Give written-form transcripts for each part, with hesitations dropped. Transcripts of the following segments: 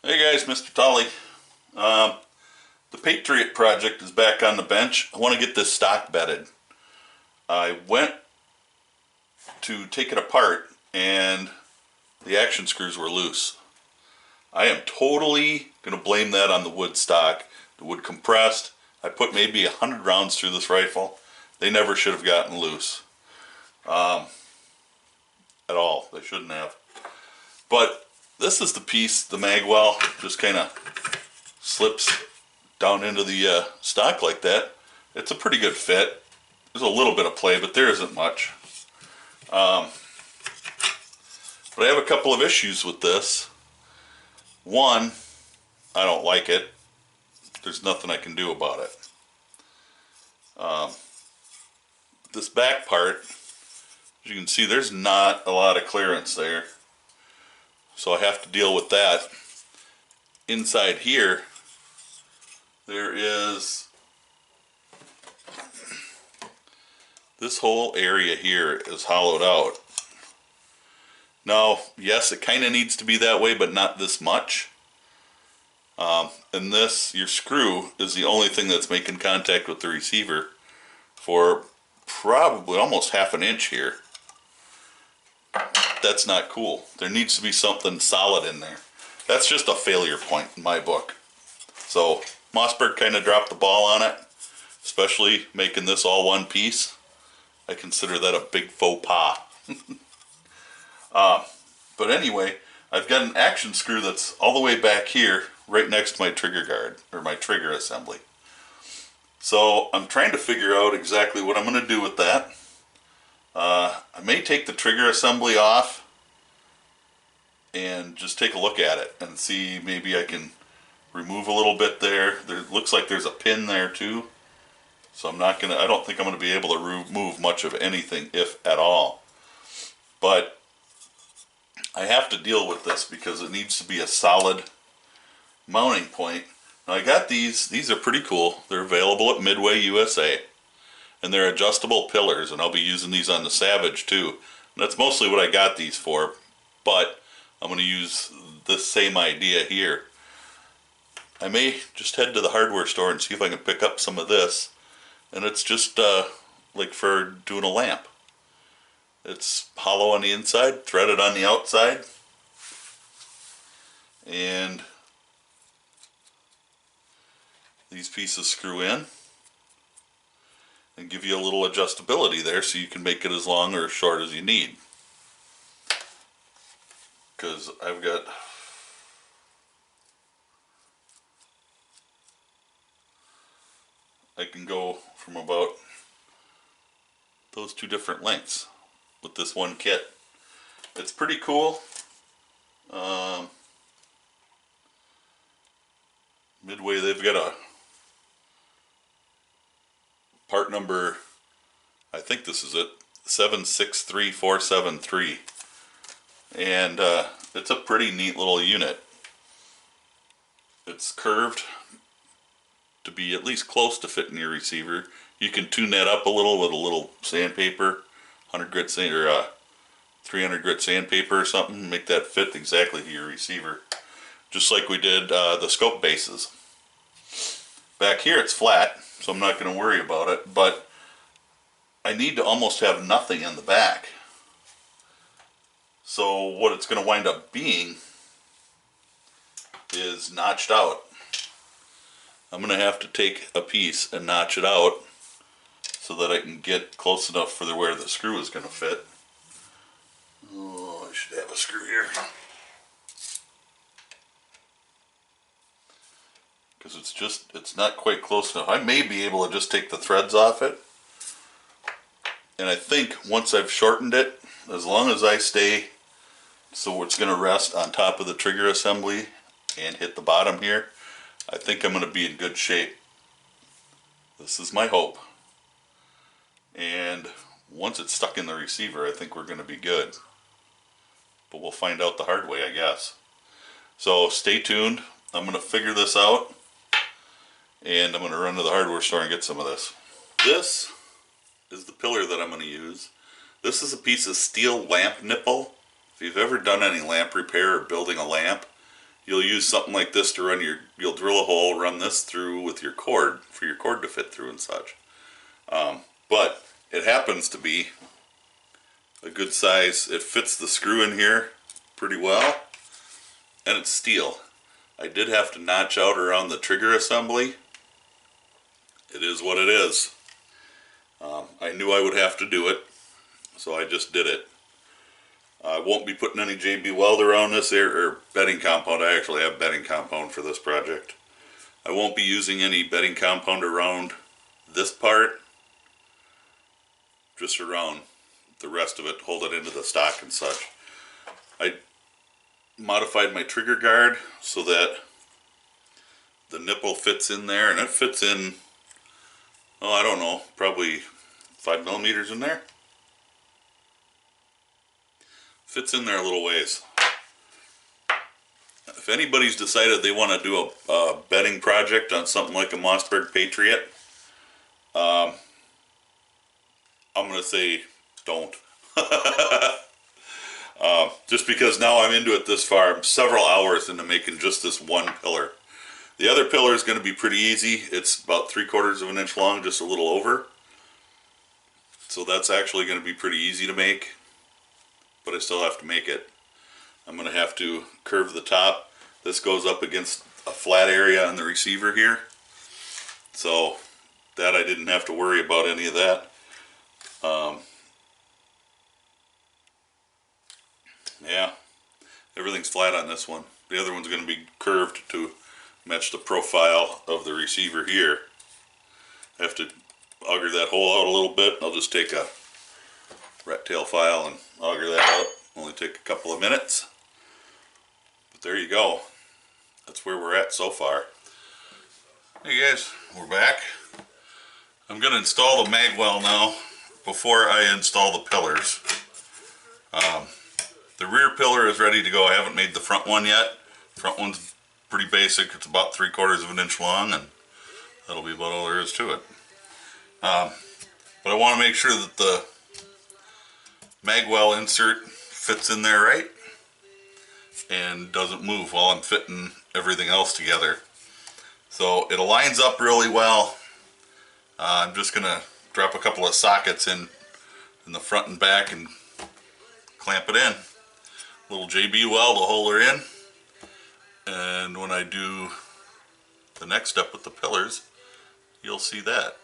Hey guys, Mr. Tolly. The Patriot project is back on the bench. I want to get this stock bedded. I went to take it apart and the action screws were loose. I am totally going to blame that on the wood stock. The wood compressed. I put maybe 100 rounds through this rifle. They never should have gotten loose. At all. They shouldn't have. But this is the piece, the Magwell, just kind of slips down into the stock like that. It's a pretty good fit. There's a little bit of play, but there isn't much. But I have a couple of issues with this. One, I don't like it. There's nothing I can do about it. This back part, as you can see, there's not a lot of clearance there. So I have to deal with that. Inside here, there is this whole area here is hollowed out. Now, yes, it kind of needs to be that way, but not this much. And this, your screw, is the only thing that's making contact with the receiver for probably almost half an inch here. That's not cool. There needs to be something solid in there. That's just a failure point in my book. So Mossberg kind of dropped the ball on it, especially making this all one piece. I consider that a big faux pas. But anyway, I've got an action screw that's all the way back here, right next to my trigger guard, or my trigger assembly. So I'm trying to figure out exactly what I'm going to do with that. I may take the trigger assembly off and just take a look at it and see, maybe I can remove a little bit there. There looks like there's a pin there too. So I don't think I'm going to be able to remove much of anything, if at all. But I have to deal with this because it needs to be a solid mounting point. Now I got these are pretty cool. They're available at Midway USA. And they're adjustable pillars, and I'll be using these on the Savage too. And that's mostly what I got these for, but I'm going to use this same idea here. I may just head to the hardware store and see if I can pick up some of this. And it's just like for doing a lamp. It's hollow on the inside, threaded on the outside. And these pieces screw in and give you a little adjustability there, so you can make it as long or as short as you need. Because I can go from about those two different lengths with this one kit. It's pretty cool. Midway, they've got a part number, I think this is it, 763473, and it's a pretty neat little unit. It's curved to be at least close to fitting your receiver. You can tune that up a little with a little sandpaper, 100 grit sand or 300 grit sandpaper or something, make that fit exactly to your receiver, just like we did the scope bases. Back here it's flat, so I'm not going to worry about it, but I need to almost have nothing in the back. So what it's going to wind up being is notched out. I'm going to have to take a piece and notch it out so that I can get close enough for where the screw is going to fit. Oh, I should have a screw here. Because it's not quite close enough. I may be able to just take the threads off it. And I think once I've shortened it, as long as I stay so it's going to rest on top of the trigger assembly and hit the bottom here, I think I'm going to be in good shape. This is my hope. And once it's stuck in the receiver, I think we're going to be good. But we'll find out the hard way, I guess. So stay tuned. I'm going to figure this out. And I'm going to run to the hardware store and get some of this. This is the pillar that I'm going to use. This is a piece of steel lamp nipple. If you've ever done any lamp repair or building a lamp, you'll use something like this to run you'll drill a hole, run this through with your cord for your cord to fit through and such. But it happens to be a good size. It fits the screw in here pretty well, and it's steel. I did have to notch out around the trigger assembly. It is what it is. I knew I would have to do it, so I just did it. I won't be putting any JB weld around this or bedding compound. I actually have bedding compound for this project. I won't be using any bedding compound around this part, just around the rest of it, hold it into the stock and such. I modified my trigger guard so that the nipple fits in there, and it fits in, oh, I don't know, probably 5 millimeters in there. Fits in there a little ways. If anybody's decided they want to do a bedding project on something like a Mossberg Patriot, I'm going to say don't. Just because now I'm into it this far, I'm several hours into making just this one pillar. The other pillar is going to be pretty easy. It's about 3/4 of an inch long, just a little over. So that's actually going to be pretty easy to make, but I still have to make it. I'm going to have to curve the top. This goes up against a flat area on the receiver here, so that I didn't have to worry about any of that. Yeah, everything's flat on this one. The other one's going to be curved to match the profile of the receiver here. I have to auger that hole out a little bit. I'll just take a rat tail file and auger that out. Only take a couple of minutes. But there you go. That's where we're at so far. Hey guys, we're back. I'm going to install the Magwell now before I install the pillars. The rear pillar is ready to go. I haven't made the front one yet. Front one's pretty basic. It's about 3/4 of an inch long, and that'll be about all there is to it. But I want to make sure that the Magwell insert fits in there right and doesn't move while I'm fitting everything else together. So it aligns up really well. I'm just going to drop a couple of sockets in the front and back and clamp it in. Little JB weld will hold her in, and when I do the next step with the pillars, you'll see that.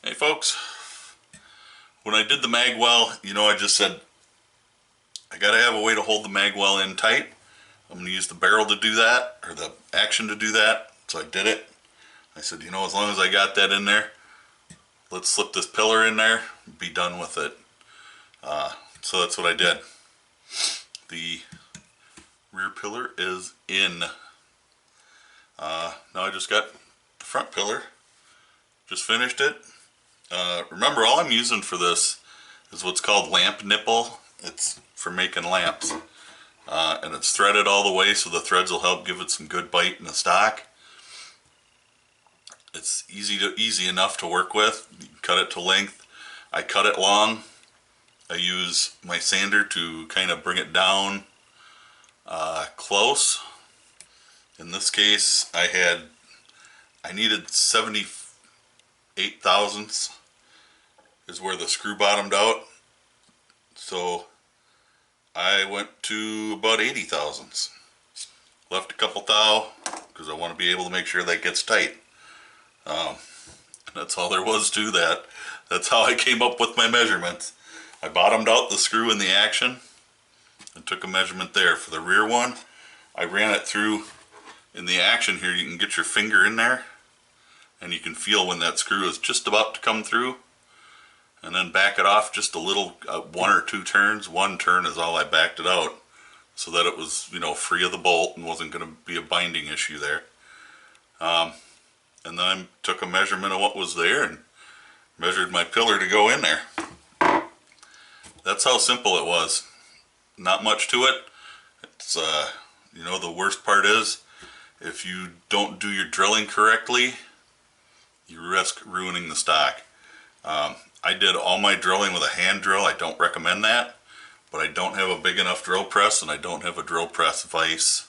Hey folks, when I did the Magwell, you know, I just said I gotta have a way to hold the magwell in tight. I'm gonna use the barrel to do that, or the action to do that. So I did it. I said, you know, as long as I got that in there, let's slip this pillar in there, be done with it. So that's what I did. The rear pillar is in. Now I just got the front pillar. Just finished it. Remember, all I'm using for this is what's called lamp nipple. It's for making lamps. And it's threaded all the way, so the threads will help give it some good bite in the stock. It's easy enough to work with. You can cut it to length. I cut it long. I use my sander to kind of bring it down close. In this case, I needed 78 thousandths is where the screw bottomed out. So I went to about 80 thousandths. Left a couple thou because I want to be able to make sure that gets tight. That's all there was to that. That's how I came up with my measurements. I bottomed out the screw in the action and took a measurement there. For the rear one, I ran it through in the action here. You can get your finger in there and you can feel when that screw is just about to come through, and then back it off just a little, 1 or 2 turns. 1 turn is all I backed it out so that it was, you know, free of the bolt and wasn't going to be a binding issue there. And then I took a measurement of what was there and measured my pillar to go in there. That's how simple it was. Not much to it. It's you know, the worst part is if you don't do your drilling correctly, you risk ruining the stock. I did all my drilling with a hand drill. I don't recommend that, but I don't have a big enough drill press, and I don't have a drill press vise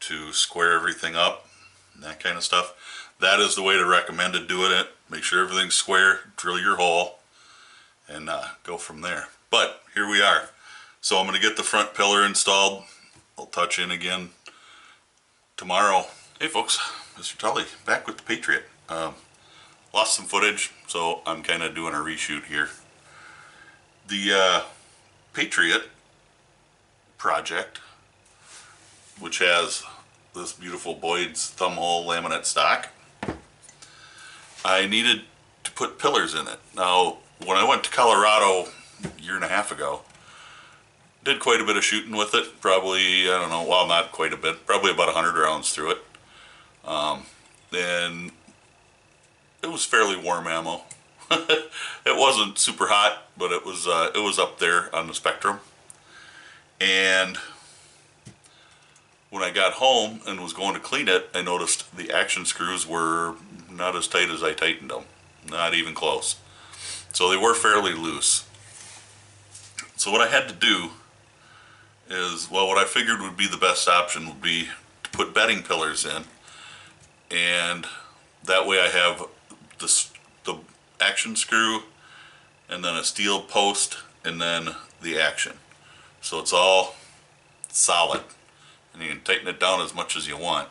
to square everything up and that kind of stuff. That is the way to recommend it, doing it. Make sure everything's square, drill your hole, and go from there. But here we are. So I'm going to get the front pillar installed. I'll touch in again tomorrow. Hey folks, Mr. Tully back with the Patriot. Lost some footage, so I'm kind of doing a reshoot here. The Patriot project, which has this beautiful Boyd's thumbhole laminate stock, I needed to put pillars in it. Now, when I went to Colorado a year and a half ago, did quite a bit of shooting with it. Probably, I don't know, well, not quite a bit, probably about 100 rounds through it. And it was fairly warm ammo. It wasn't super hot, but it was up there on the spectrum. And when I got home and was going to clean it, I noticed the action screws were not as tight as I tightened them. Not even close. So they were fairly loose. So what I had to do is, well, what I figured would be the best option would be to put bedding pillars in. And that way I have the action screw and then a steel post and then the action. So it's all solid. And you can tighten it down as much as you want,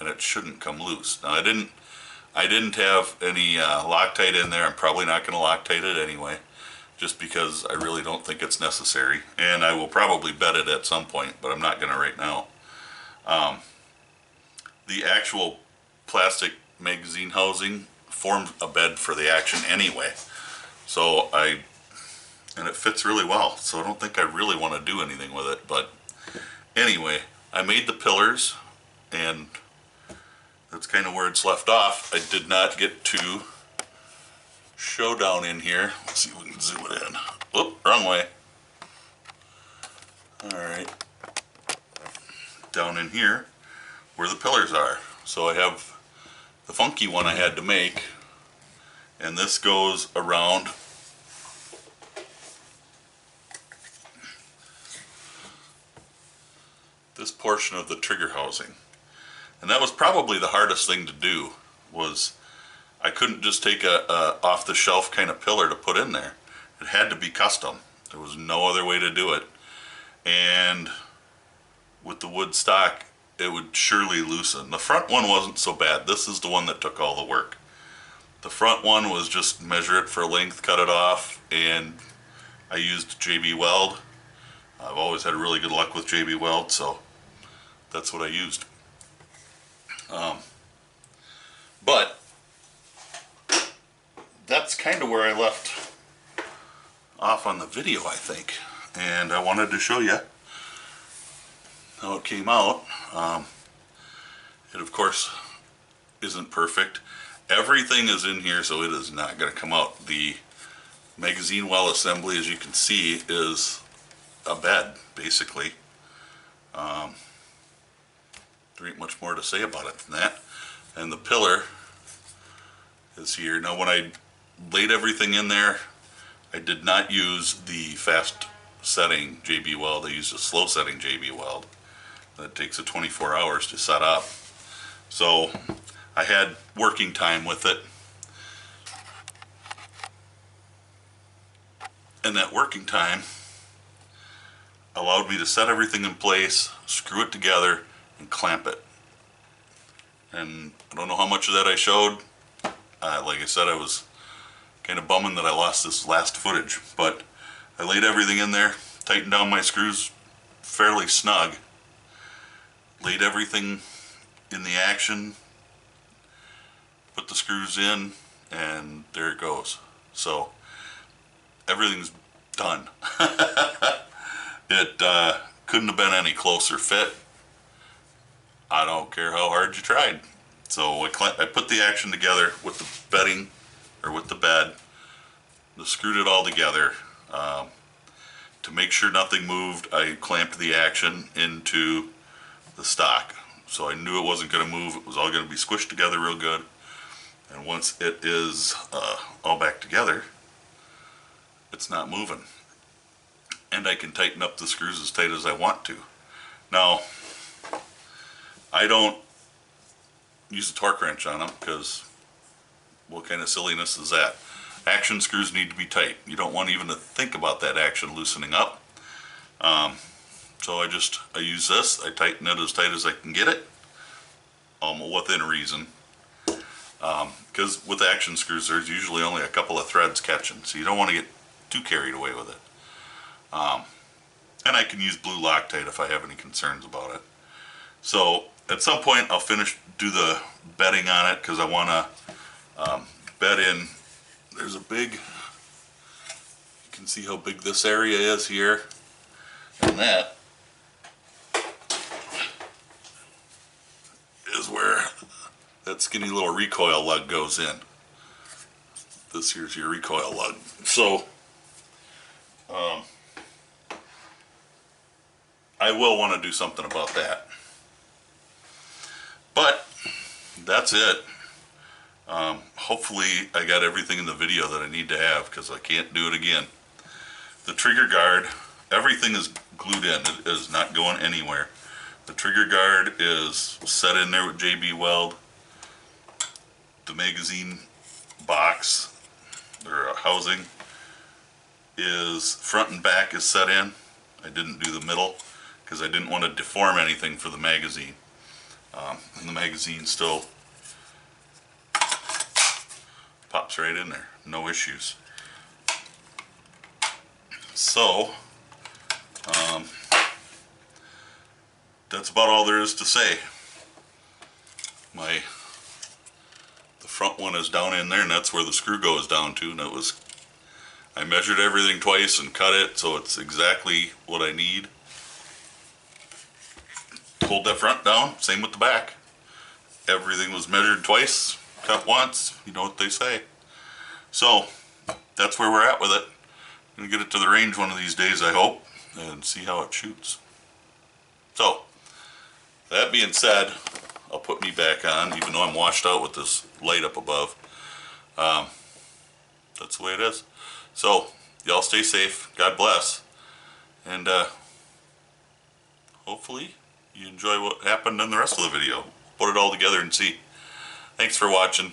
and it shouldn't come loose. Now I didn't have any Loctite in there. I'm probably not going to Loctite it anyway, just because I really don't think it's necessary. And I will probably bed it at some point, but I'm not going to right now. The actual plastic magazine housing forms a bed for the action anyway. So and it fits really well. So I don't think I really want to do anything with it. But anyway, I made the pillars, and that's kind of where it's left off. I did not get to show down in here. Let's see if we can zoom it in. Whoop, wrong way. Alright. Down in here where the pillars are. So I have the funky one I had to make, and this goes around this portion of the trigger housing. And that was probably the hardest thing to do. Was I couldn't just take a off-the-shelf kind of pillar to put in there. It had to be custom. There was no other way to do it. And with the wood stock, it would surely loosen. The front one wasn't so bad. This is the one that took all the work. The front one was just measure it for length, cut it off, and I used JB Weld. I've always had really good luck with JB Weld, so that's what I used. But that's kind of where I left off on the video, I think. And I wanted to show you how it came out. It, of course, isn't perfect. Everything is in here, so it is not going to come out. The magazine well assembly, as you can see, is a bed, basically. There ain't much more to say about it than that. And the pillar is here. Now, when I laid everything in there, I did not use the fast setting JB Weld. I used a slow setting JB Weld. That takes 24 hours to set up. So I had working time with it. And that working time allowed me to set everything in place, screw it together, and clamp it. And I don't know how much of that I showed. Like I said, I was kind of bumming that I lost this last footage, but I laid everything in there, tightened down my screws fairly snug, laid everything in the action, put the screws in, and there it goes. So everything's done. It couldn't have been any closer fit. I don't care how hard you tried. So I put the action together with the bedding, or with the bed, screwed it all together. To make sure nothing moved, I clamped the action into the stock. So I knew it wasn't going to move. It was all going to be squished together real good. And once it is all back together, it's not moving. And I can tighten up the screws as tight as I want to. Now, I don't use a torque wrench on them because what kind of silliness is that? Action screws need to be tight. You don't want even to think about that action loosening up. So I use this. I tighten it as tight as I can get it, within reason. Because with action screws, there's usually only a couple of threads catching, so you don't want to get too carried away with it. And I can use blue Loctite if I have any concerns about it. So at some point I'll do the bedding on it, because I want to bed in. There's a big, you can see how big this area is here, and that is where that skinny little recoil lug goes in. This here's your recoil lug. So I will want to do something about that. But that's it. Hopefully I got everything in the video that I need to have, because I can't do it again. The trigger guard, everything is glued in. It is not going anywhere. The trigger guard is set in there with JB Weld. The magazine box, or housing, is front and back is set in. I didn't do the middle because I didn't want to deform anything for the magazine. And the magazine still pops right in there, no issues. So that's about all there is to say. The front one is down in there, and that's where the screw goes down to, and I measured everything twice and cut it so it's exactly what I need. Hold that front down, same with the back. Everything was measured twice, cut once, you know what they say. So that's where we're at with it. I'm gonna get it to the range one of these days, I hope, and see how it shoots. So that being said, I'll put me back on, even though I'm washed out with this light up above. That's the way it is. So y'all stay safe, God bless, and hopefully you enjoy what happened in the rest of the video. Put it all together and see. Thanks for watching.